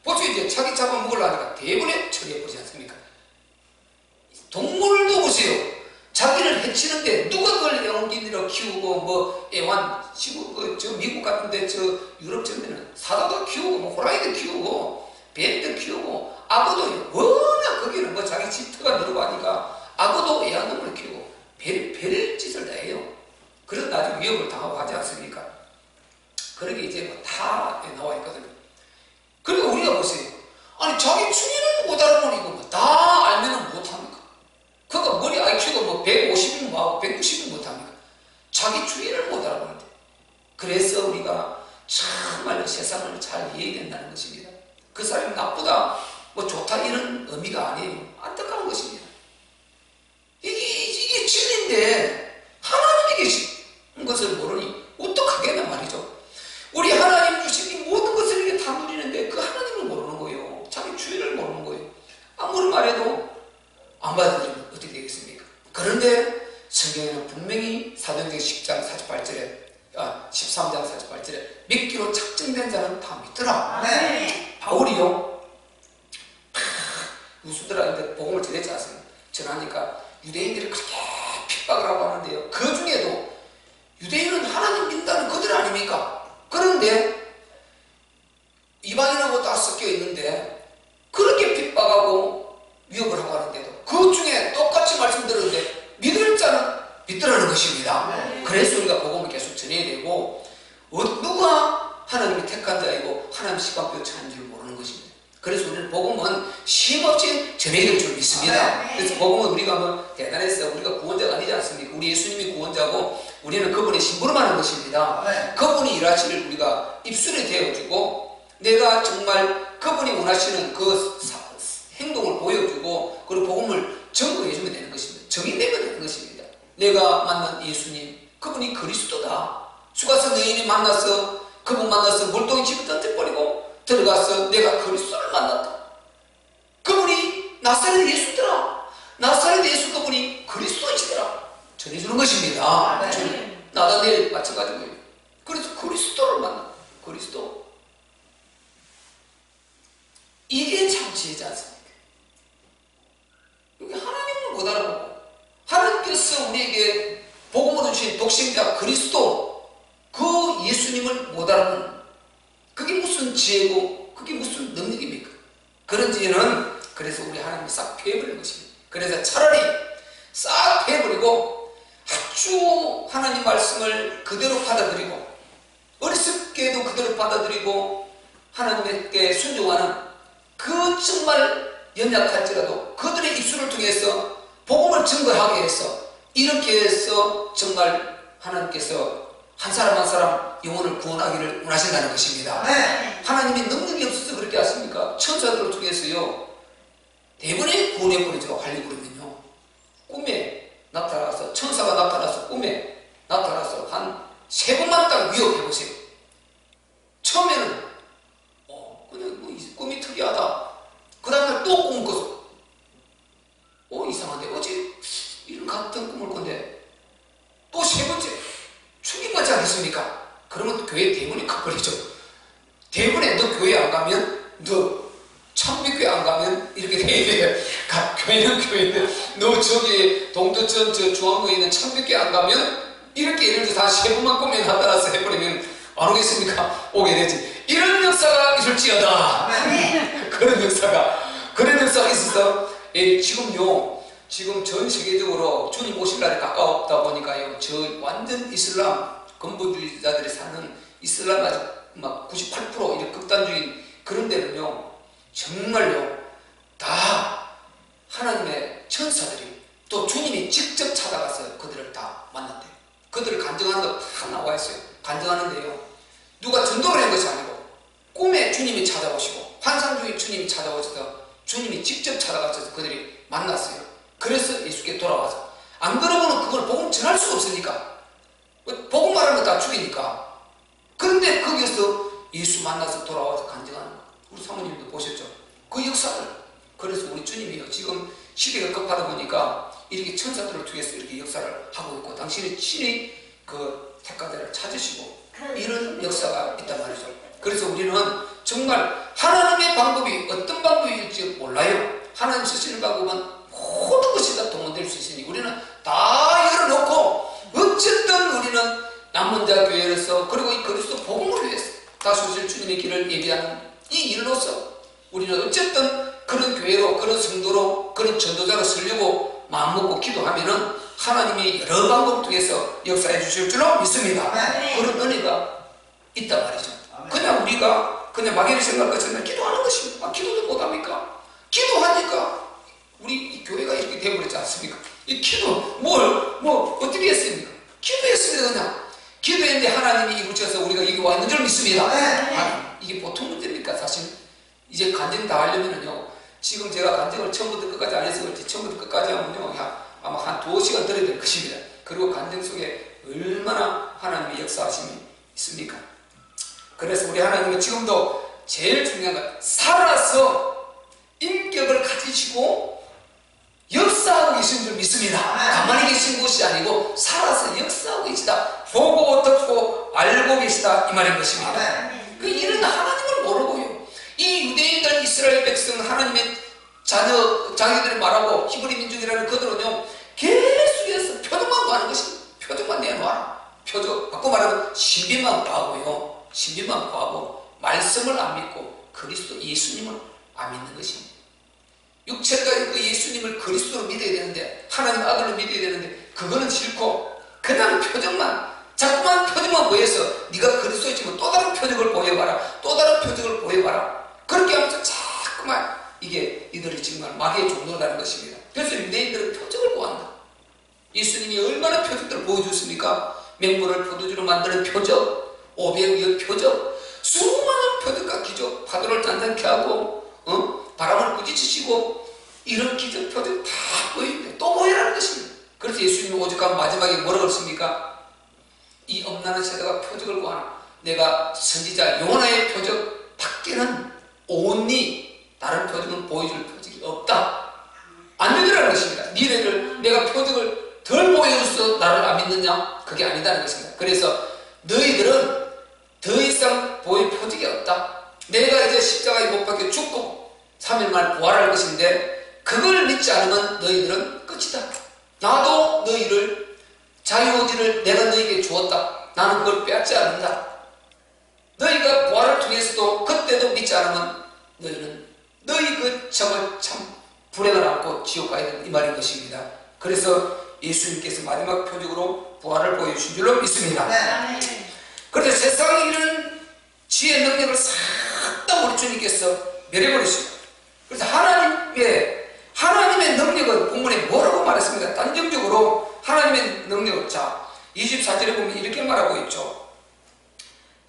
보죠. 이제 자기 잡아먹으려니까 대부분에 처리해보지 않습니까? 동물도 보세요. 자기를 해치는데 누가 그걸 애완견으로 키우고 뭐 애완 미국 같은데 유럽 전에는 사자도 키우고 호랑이도 키우고 뱀도 키우고 악어도 워낙 거기는 뭐 자기 집터가 늘고 하니까 악어도 애완동물을 키우고 별 짓을 다 해요. 그래서 나중에 위협을 당하고 하지 않습니까? 그렇게 이제 뭐 다 나와 있거든요. 그러니까 우리가 보세요. 아니 자기 주인을 못 알아보니 이거 뭐 다 알면은 못합니까? 그러니까 머리 IQ가 뭐 150이면 뭐하고 190이면 못합니까? 자기 주인을 못 알아보는데. 그래서 우리가 정말로 세상을 잘 이해해야 된다는 것입니다. 그 사람이 나쁘다, 뭐 좋다 이런 의미가 아니에요. 안타까운 것입니다. 이게 진리인데 하나님이 3장 48절에 믿기로 작정된 자는 다 믿더라. 네. 바울이요, 유수들한테 복음을 전했지 않습니까? 전하니까 유대인들이 그렇게 핍박을 하고 하는데요, 그 중에도 유대인은 하나님 믿는다는 그들 아닙니까? 그런데 이방인하고 다 섞여 있는데 그렇게 핍박하고 위협을 하고 하는데도 그 중에 똑같이 말씀 들었는데 믿을 자는 믿더라는 것입니다. 네. 그래서 우리가 복음을 계속 전해야 되고, 누가 하나님이 택한 자이고 하나님 시간표 차는 줄 모르는 것입니다. 그래서 우리는 복음은 쉼없이 전해야 될 줄 믿습니다. 네. 그래서 복음은 우리가 뭐 대단해서 우리가 구원자가 아니지 않습니까? 우리 예수님이 구원자고 우리는 그분의 심부름 하는 것입니다. 네. 그분이 일하시를 우리가 입술이 되어주고, 내가 정말 그분이 원하시는 그 행동을 보여주고, 그리고 복음을 증거해주면 되는 것입니다. 정의되면 되는 것입니다. 내가 만난 예수님, 그분이 그리스도다. 수가성 여인이 만나서, 그분 만나서 물동이 집을 던져버리고 들어가서 내가 그리스도를 만났다. 그분이 나사렛 예수더라. 나사렛 예수 그분이 그리스도이시더라. 전해주는 것입니다. 네. 나다니엘 마찬가지고요. 그래서 그리스도를 만나. 그리스도. 이게 참 지혜지 않습니까? 여기 하나님을 못 알아보고, 하나님께서 우리에게 복음으로 주신 독생자 그리스도, 그 예수님을 못 알아보는, 그게 무슨 지혜고 그게 무슨 능력입니까? 그런 지혜는 그래서 우리 하나님이 싹 패버리는 것입니다. 그래서 차라리 싹 패버리고 아주 하나님 말씀을 그대로 받아들이고, 어리석게도 그대로 받아들이고 하나님께 순종하는, 그 정말 연약할지라도 그들의 입술을 통해서 복음을 증거하게 해서, 이렇게 해서 정말 하나님께서 한 사람 한 사람 영혼을 구원하기를 원하신다는 것입니다. 네. 하나님이 능력이 없어서 그렇게 하십니까? 천사들을 통해서요, 대부분의 구원해버리죠. 하려고 그러면요, 꿈에 나타나서, 천사가 나타나서 꿈에 나타나서 한 3번만 딱 위협해보세요. 처음에는 그냥 뭐 꿈이 특이하다. 그 다음날 또 꿈을 꿔서 이상한데 어제 이런 같은 꿈을 꾼데 또 3번째 충격받지 않겠습니까? 그러면 교회 대문이 커버리죠. 대문에 너 교회 안 가면, 너 참빛교회 안 가면 이렇게 돼야 돼. 교회는 교회인데 너 저기 동두천 저 중앙구에 있는 참빛교회 안 가면, 이렇게 예를 들어서 한 3번만 꿈에 나타나서 해버리면 안 오겠습니까? 오게 되지. 이런 역사가 있을지어다. 그런 역사가 있어서, 지금 전 세계적으로 주님 오실 날이 가까웠다 보니까요, 저 완전 이슬람 근본주의자들이 사는 이슬람 아주 막 98% 이렇게 극단적인 그런 데는요, 정말요 다 하나님의 천사들이, 또 주님이 직접 찾아가서 그들을 다 만났대요. 그들을 간증하는 거 다 나와 있어요. 간증하는데요, 누가 전도를 한 것이 아니고 꿈에 주님이 찾아오시고 환상 중에 주님이 찾아오셔서 주님이 직접 찾아가셔서 그들이 만났어요. 그래서 예수께 돌아와서, 안 그러고는 그걸 복음 전할 수가 없으니까, 복음 말하는 거 다 죽이니까. 그런데 거기서 예수 만나서 돌아와서 간증하는 거, 우리 사모님도 보셨죠? 그 역사를. 그래서 우리 주님이요, 지금 시대가 급하다 보니까 이렇게 천사들을 통해서 이렇게 역사를 하고 있고, 당신이 친히 그 택가들을 찾으시고 이런 역사가 있단 말이죠. 그래서 우리는 정말 하나님의 방법이 어떤 방법일지 몰라요. 하나님 쓰시는 방법은 모든 것이 다 동원될 수 있으니 우리는 다 열어놓고, 어쨌든 우리는 남은 자 교회로서, 그리고 이 그리스도 복음을 위해서 다시 오실 주님의 길을 예비하는 이 일로서 우리는 어쨌든 그런 교회로, 그런 성도로, 그런 전도자로 쓰려고 마음먹고 기도하면은 하나님이 여러 방법 통해서 역사해 주실 줄로 믿습니다. 그런 은혜가 있단 말이죠. 그냥 우리가 그냥 막연히 생각할 것처럼 기도하는 것입니다. 기도도 못합니까? 기도하니까 우리 이 교회가 이렇게 되어버렸지 않습니까? 이 기도 어떻게 했습니까? 기도했습니다. 그냥 기도했는데 하나님이 이루셔서 우리가 여기 와 있는 줄 믿습니다. 이게 보통 문제입니까? 사실 이제 간증 다 하려면요, 지금 제가 간증을 처음부터 끝까지 안 해서 그렇지, 처음부터 끝까지 하면요 아마 한 2시간 들어야 될 것입니다. 그리고 간증 속에 얼마나 하나님의 역사하심이 있습니까? 그래서 우리 하나님은 지금도 제일 중요한 건 살아서 인격을 가지시고 역사하고 계신 줄 믿습니다. 가만히 계신 것이 아니고 살아서 역사하고 계시다. 보고 듣고 알고 계시다 이 말인 것입니다. 아멘. 그 이런 하나님을 모르고요, 이 유대인들 이스라엘 백성 하나님의 자기들이 말하고 히브리 민족이라는 그들은요 계속해서 표적만 구하는 것입니다. 표적만 내놓아라. 표적, 바꿔 말하면 신비만 구하고요, 신비만 구하고 말씀을 안 믿고 그리스도 예수님을 안 믿는 것입니다. 육체까지 그 예수님을 그리스도로 믿어야 되는데, 하나님 아들로 믿어야 되는데 그거는 싫고 그냥 표적만, 자꾸만 표적만 보여서 네가 그리스도이지만 또 다른 표적을 보여봐라, 또 다른 표적을 보여봐라. 그렇게 하면서 자꾸만 이게 이들이 정말 마귀의 종노라는 것입니다. 그래서 유대인들은 표적을 구한다. 예수님이 얼마나 표적들을 보여줬습니까? 맹물을 포도주로 만드는 표적, 500여 표적, 수많은 표적과 기적, 파도를 단단케 하고 바람을 꾸짖으시고 이런 기적 표적 다 보이는데 또 보여라는 것입니다. 그래서 예수님이 오죽하면 마지막에 뭐라고 했습니까? 이 엄난한 세대가 표적을 구하나 내가 선지자 요나의 표적 밖에는 온니 다른 표적은 보여줄 표적이 없다. 안 되더라는 것입니다. 니네들 내가 표적을 덜 보여줘서 나를 안 믿느냐? 그게 아니다는 것입니다. 그래서 너희들은 더 이상 보일 표적이 없다. 내가 이제 십자가에 못 박혀 죽고 3일 만에 부활할 것인데 그걸 믿지 않으면 너희들은 끝이다. 나도 너희를 자유의지를 내가 너희에게 주었다. 나는 그걸 빼앗지 않는다. 너희가 부활을 통해서도 그때도 믿지 않으면 너희는 너희 그 정말 참 불행을 안고 지옥 가야 된다 이 말인 것입니다. 그래서 예수님께서 마지막 표적으로 부활을 보여주신 줄로 믿습니다. 네. 그런데 세상에 이런 지혜 능력을 싹 다 우리 주님께서 멸해버리십니다. 그래서 하나님의 능력은 본문에 뭐라고 말했습니다. 단정적으로 하나님의 능력을, 자 24절에 보면 이렇게 말하고 있죠.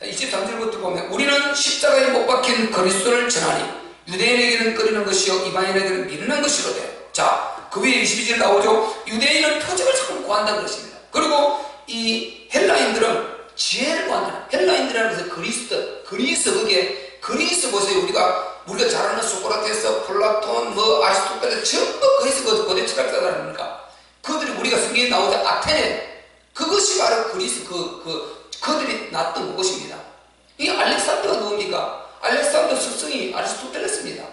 23절부터 보면 우리는 십자가에 못 박힌 그리스도를 전하니 유대인에게는 꺼리는 것이요 이방인에게는 미련한 것이로되. 자, 그 위에 22절 나오죠. 유대인은 표적을 자꾸 구한다는 것입니다. 그리고 이 헬라인들은 지혜를 구한다. 헬라인들이라는 것은 그리스, 그게 그리스 보세요. 우리가 잘 아는 소크라테스, 플라톤, 아리스토텔레스 전부 그리스 고대 철학자들 아닙니까? 그들이 우리가 성경에 나오자 아테네, 그것이 바로 그리스 그들이 났던 그것입니다. 이 알렉산더가 누굽니까? 알렉산더 스승이 아리스토텔레스입니다.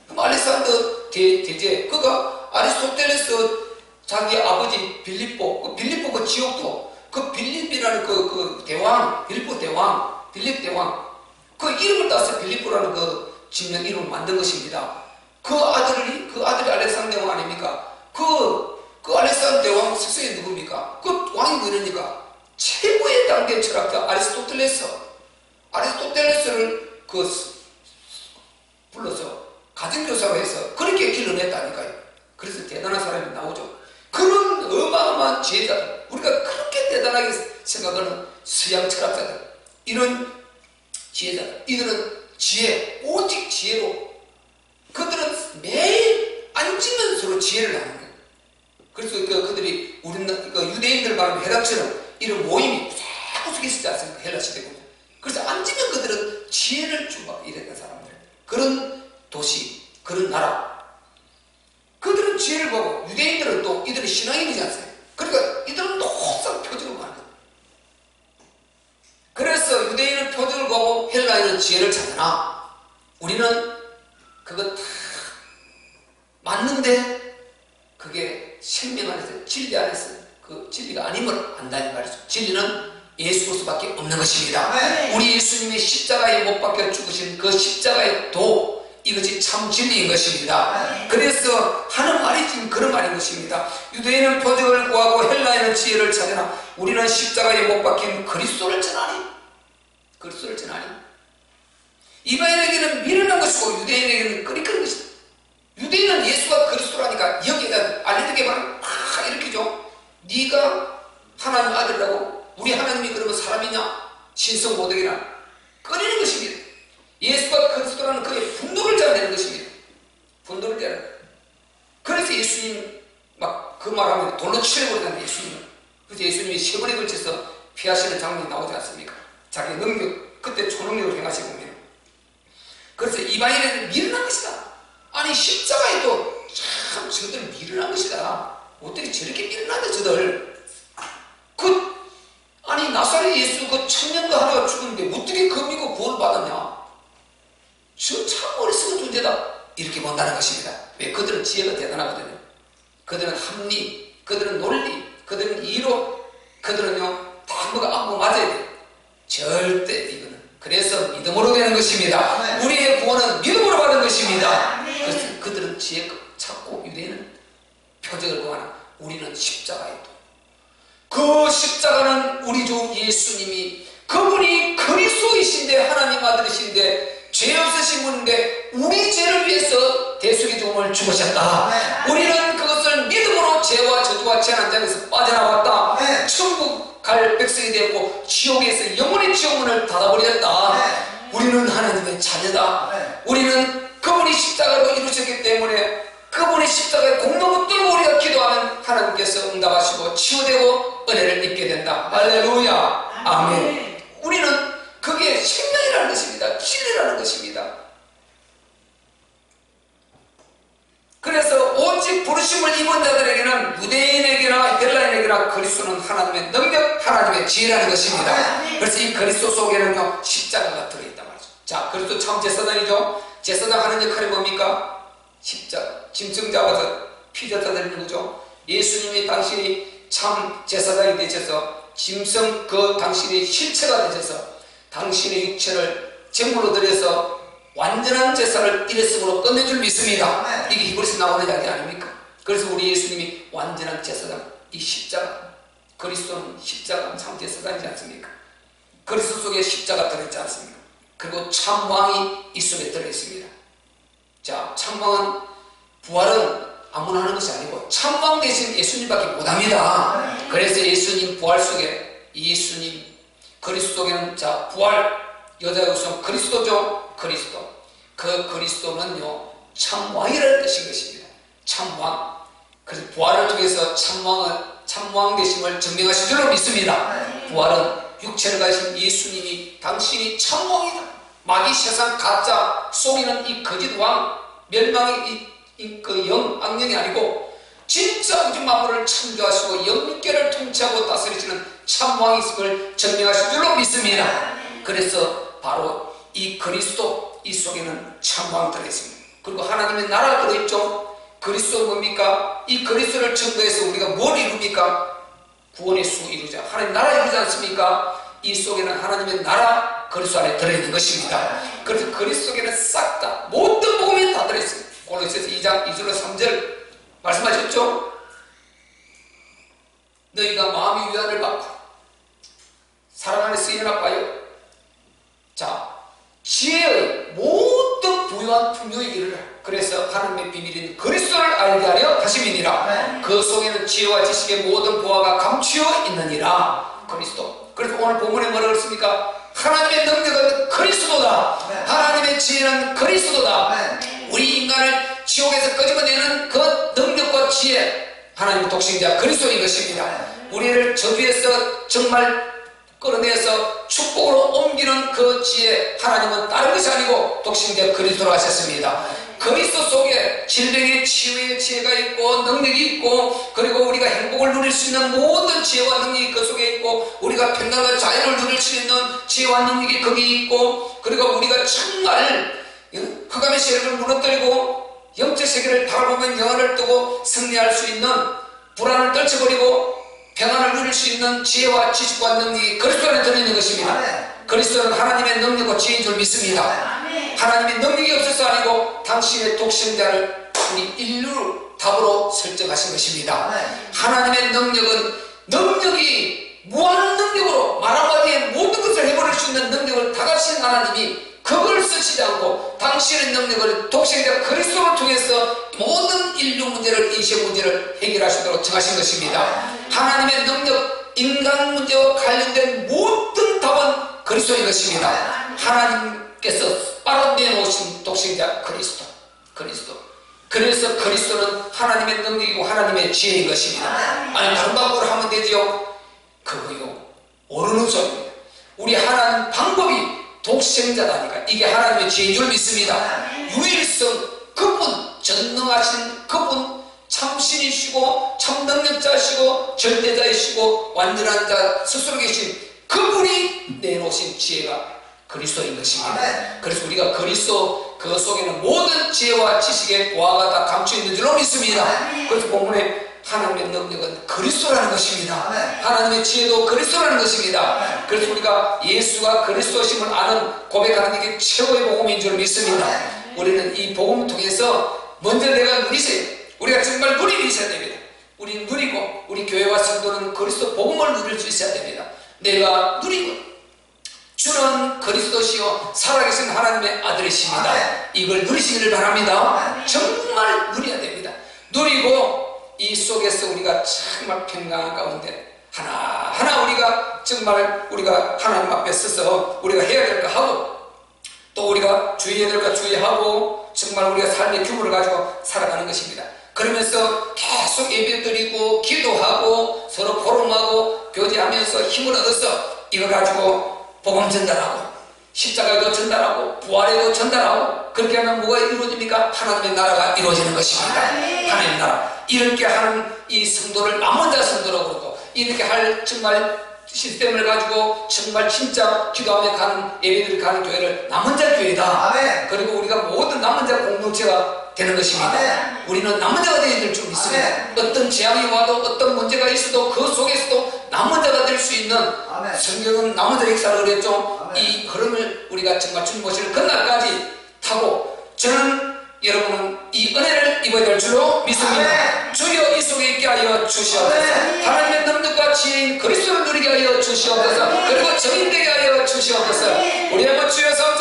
그럼 알렉산더 대제, 그가 아리스토텔레스 자기 아버지 빌립보 그 지옥도 그 빌립이라는 그 대왕, 빌립 대왕 그 이름을 따서 빌립보라는 그 지명 이름을 만든 것입니다. 그 아들이 알렉산더 대왕 아닙니까? 그 알렉산더 대왕 스승이 누굽니까? 그 왕이 누굽니까? 최고의 단계 철학자 아리스토텔레스를 불러서 가정교사로 해서 그렇게 길러냈다니까요. 그래서 대단한 사람이 나오죠. 그런 어마어마한 지혜자들, 우리가 그렇게 대단하게 생각하는 서양 철학자들, 이런 지혜자들, 이들은 오직 지혜로, 그들은 매일 앉으면 서로 지혜를 나누는 거예요. 그래서 그들이 우리는 유대인들 말하면 해당처럼 이런 모임이 구석구석에 있지 않습니까? 헬라 시대고. 그래서 앉으면 그들은 지혜를 주고 이랬던 사람들, 그런 도시, 그런 나라, 그들은 지혜를 보고, 유대인들은 또 이들의 신앙인이지 않습니까? 그러니까 이들은 항상 표적을 구하는 거예요. 그래서 유대인은 표적을 구하고 헬라인은 지혜를 찾으나 우리는 그거 다 맞는데 그게 생명 안에서, 진리 안에서 그 진리가 아님을 안다는 말이죠. 진리는 예수 그리스도밖에 없는 것입니다. 네. 우리 예수님이 십자가에 못 박혀 죽으신 그 십자가의 도, 이것이 참 진리인 것입니다. 네. 그래서 하는 말이 지금 그런 말인 것입니다. 유대인은 표적을 구하고 헬라인은 지혜를 찾으나 우리는 십자가에 못 박힌 그리스도를 전하니. 이방인에게는 미련한 것이고 유대인에게는 끄리끄는 것이다. 유대인은 예수가 그리스도라니까 여기에다 알려주게 말하면 막 일으키죠. 네가 하나님 아들이라고, 우리 하나님이 그러면 사람이냐? 신성 모독이나 꺼리는 것입니다. 예수가 그리스도라는 그의 분노를 잡아내는 것입니다. 분노를 잡아내는. 그래서 예수님 막 그 말하면 돌로 치려버리는 예수님을. 그래서 예수님이 3번에 걸쳐서 피하시는 장면이 나오지 않습니까? 자기 능력, 그때 초능력을 행하시고 보면. 그래서 이방인에게는 미련한 것이다. 아니 십자가에도 참 저들 미련한 것이다. 어떻게 저렇게 미련하냐 저들. 아니 아니 나사렛 예수 그 청년도 하나가 죽었는데 어떻게 그 믿고 구원을 받았냐? 저 참 어리석은 존재다 이렇게 본다는 것입니다. 왜? 그들은 지혜가 대단하거든요. 그들은 합리, 그들은 논리, 그들은 이론, 그들은요 다 뭐가 맞아야 돼요. 절대 이거는. 그래서 믿음으로 되는 것입니다. 우리의 구원은 믿음으로 받은 것입니다. 그래서 그들은 지혜 찾고 유대인은 표적을 구하나 우리는 십자가에 또 그 십자가는 우리 주 예수님이 그분이 그리스도이신데 하나님 아들이신데 죄 없으신 분인데 우리 죄를 위해서 대속의 죽음을 죽으셨다. 우리는 그것을 믿음으로 죄와 저주와 재난 자에서 빠져나왔다. 천국 갈 백성이 되었고 지옥에서 영원히 지옥문을 닫아버렸다. 우리는 하나님의 자녀다. 우리는 그분이 십자가로 이루셨기 때문에 그분이 십자가의 공로를 뚫고 우리가 기도하면 하나님께서 응답하시고 치유되고 은혜를 입게 된다. 할렐루야. 아멘. 우리는 그게 생명이라는 것입니다. 진리라는 것입니다. 그래서 오직 부르심을 입은 자들에게는 유대인에게나 헬라인에게나 그리스도는 하나님의 능력, 하나님의 지혜라는 것입니다. 그래서 이 그리스도 속에는요 십자가가 들어있단 말이죠. 자, 그리스도 참 제사장이죠. 제사장 하는 역할이 뭡니까? 십자가, 짐승 잡아서 피졌다 드리는 거죠. 예수님이 당신이 참 제사장이 되셔서 짐승 그 당신의 실체가 되셔서 당신의 육체를 제물로 드려서 완전한 제사를 일회성으로 끝낸 줄 믿습니다. 이게 히브리서 나오는 이야기 아닙니까? 그래서 우리 예수님이 완전한 제사장, 이 십자가, 그리스도는 십자가 참 제사장이지 않습니까? 그리스도 속에 십자가 들어있지 않습니까? 그리고 참왕이 이 속에 들어있습니다. 자, 참왕은 부활은 아무나 하는 것이 아니고 참왕 대신 예수님밖에 못합니다. 그래서 예수님 부활 속에 예수님 그리스도 속에는 자 부활 여자의 우선 그리스도죠. 그리스도. 그 그리스도는요 참왕이라는 뜻인 것입니다. 참왕. 그래서 부활을 통해서 참왕 되심을 증명하신 줄로 믿습니다. 부활은 육체를 가진 예수님이 당신이 참왕이다. 마귀 세상 가짜 속이는 이 거짓 왕 멸망의 그 악령이 아니고 진짜 우주 만물을 창조하시고 영육계를 통치하고 다스리시는 참왕이 있음을 증명하신 줄로 믿습니다. 그래서 바로 이 그리스도 이 속에는 참왕 들어있습니다. 그리고 하나님의 나라가 들어있죠. 그리스도는 뭡니까? 이 그리스도를 증거해서 우리가 뭘 이룹니까? 구원의 수 이루자. 하나님 나라 이루지 않습니까? 이 속에는 하나님의 나라 그리스도 안에 들어있는 것입니다. 그래서 그리스도 속에는 싹 다 모든 복음이 다 들어있습니다. 골로새서 2장 2절로 3절 말씀하셨죠? 너희가 마음의 위안을 받고 사랑 안에서 연합하여 자 지혜의 모든 부유한 풍요에 이르라. 그래서 하나님의 비밀인 그리스도를 알게 하려 하심이니라. 그 속에는 지혜와 지식의 모든 보화가 감추어 있느니라. 그리스도. 그래서 오늘 본문에 뭐라고 했습니까? 하나님의 능력은 그리스도다. 하나님의 지혜는 그리스도다. 우리 인간을 지옥에서 끄집어내는 그 능력과 지혜 하나님의 독생자 그리스도인 것입니다. 우리를 저주에서 정말 끌어내서 축복으로 옮기는 그 지혜 하나님은 다른 것이 아니고 독생자 그리스도로 하셨습니다. 그리스도 속에 질병의 치유의 지혜가 있고 능력이 있고 그리고 우리가 행복을 누릴 수 있는 모든 지혜와 능력이 그 속에 있고 우리가 평강과 자유를 누릴 수 있는 지혜와 능력이 거기 있고 그리고 우리가 정말 흑암의 세력을 무너뜨리고 영적 세계를 바라보면 영화를 뜨고 승리할 수 있는 불안을 떨쳐버리고 평안을 누릴 수 있는 지혜와 지식과 능력이 그리스도 안에 들어있는 것입니다. 그리스도는 하나님의 능력과 지혜인 줄 믿습니다. 하나님의 능력이 없어서 아니고 당신의 독생자를 우리 인류를 답으로 설정하신 것입니다. 하나님의 능력이 무한 능력으로 말 한마디에 모든 것을 해버릴 수 있는 능력을 다 가진 하나님이 그걸 쓰시지 않고 당신의 능력을 독생자 그리스도를 통해서 모든 인류 문제를 인생 문제를 해결하시도록 정하신 것입니다. 하나님의 능력 인간 문제와 관련된 모든 답은 그리스도인 것입니다. 하나님께서 바로 내놓으신 독생자 그리스도. 그래서 그리스도는 하나님의 능력이고 하나님의 지혜인 것입니다. 아니 다른 방법으로 하면 되지요? 그거요 모르는 소리입니다. 우리 하나님 방법이 독생자다니까 이게 하나님의 지혜인 줄 믿습니다. 유일성 그분 전능하신 그분 참신이시고 참능력자시고 절대자이시고 완전한 자 스스로 계신 그분이 내놓으신 지혜가 그리스도인 것입니다. 아멘. 그래서 우리가 그리스도 그 속에는 모든 지혜와 지식의 보화가 다 감춰 있는 줄로 믿습니다. 아멘. 그래서 본문에 하나님의 능력은 그리스도라는 것입니다. 아멘. 하나님의 지혜도 그리스도라는 것입니다. 아멘. 그래서 우리가 예수가 그리스도심을 아는 고백하는 게 최고의 복음인 줄 믿습니다. 아멘. 우리는 이 복음을 통해서 먼저 내가 누리세요. 우리가 정말 누리고 있어야 됩니다. 우리 누리고 우리 교회와 성도는 그리스도 복음을 누릴 수 있어야 됩니다. 내가 누리고 주는 그리스도시요 살아계신 하나님의 아들이십니다. 아멘. 이걸 누리시기를 바랍니다. 아멘. 정말 누려야 됩니다. 누리고 이 속에서 우리가 정말 평강한 가운데 하나하나 우리가 정말 우리가 하나님 앞에 서서 우리가 해야 될 거 하고 또 우리가 주의해야 될 거 주의하고 정말 우리가 삶의 규모를 가지고 살아가는 것입니다. 그러면서 계속 예배드리고 기도하고 서로 포럼하고 교제하면서 힘을 얻어서 이걸 가지고 복음 전달하고 십자가에도 전달하고 부활에도 전달하고 그렇게 하면 뭐가 이루어집니까? 하나님의 나라가 이루어지는 것입니다. 하나님의 나라. 이렇게 하는 이 성도를 남은 자 성도라고 그러고 이렇게 할 정말 시스템을 가지고 정말 진짜 기도하며 가는 예배들 가는 교회를 남은 자 교회다. 아멘. 그리고 우리가 모든 남은 자 공동체가 되는 것입니다. 아멘. 우리는 남은 자가 되어야 될 줄 믿습니다. 아멘. 어떤 재앙이 와도 어떤 문제가 있어도 그 속에서도 남은 자가 될 수 있는 아멘. 성경은 남은 자 역사를 그랬죠. 아멘. 이 흐름을 우리가 정말 주님 모시는 그날까지 타고 저는 여러분은 이 은혜를 입어야 될 줄로 믿습니다. 아멘. 주여 이 속에 있게 하여 주시옵소서. 아멘. 하나님의 능력과 지혜인 그리스도를 누리게 하여 주시옵소서. 그리고 정인되게 하여 주시옵소서. 우리 한번 주여서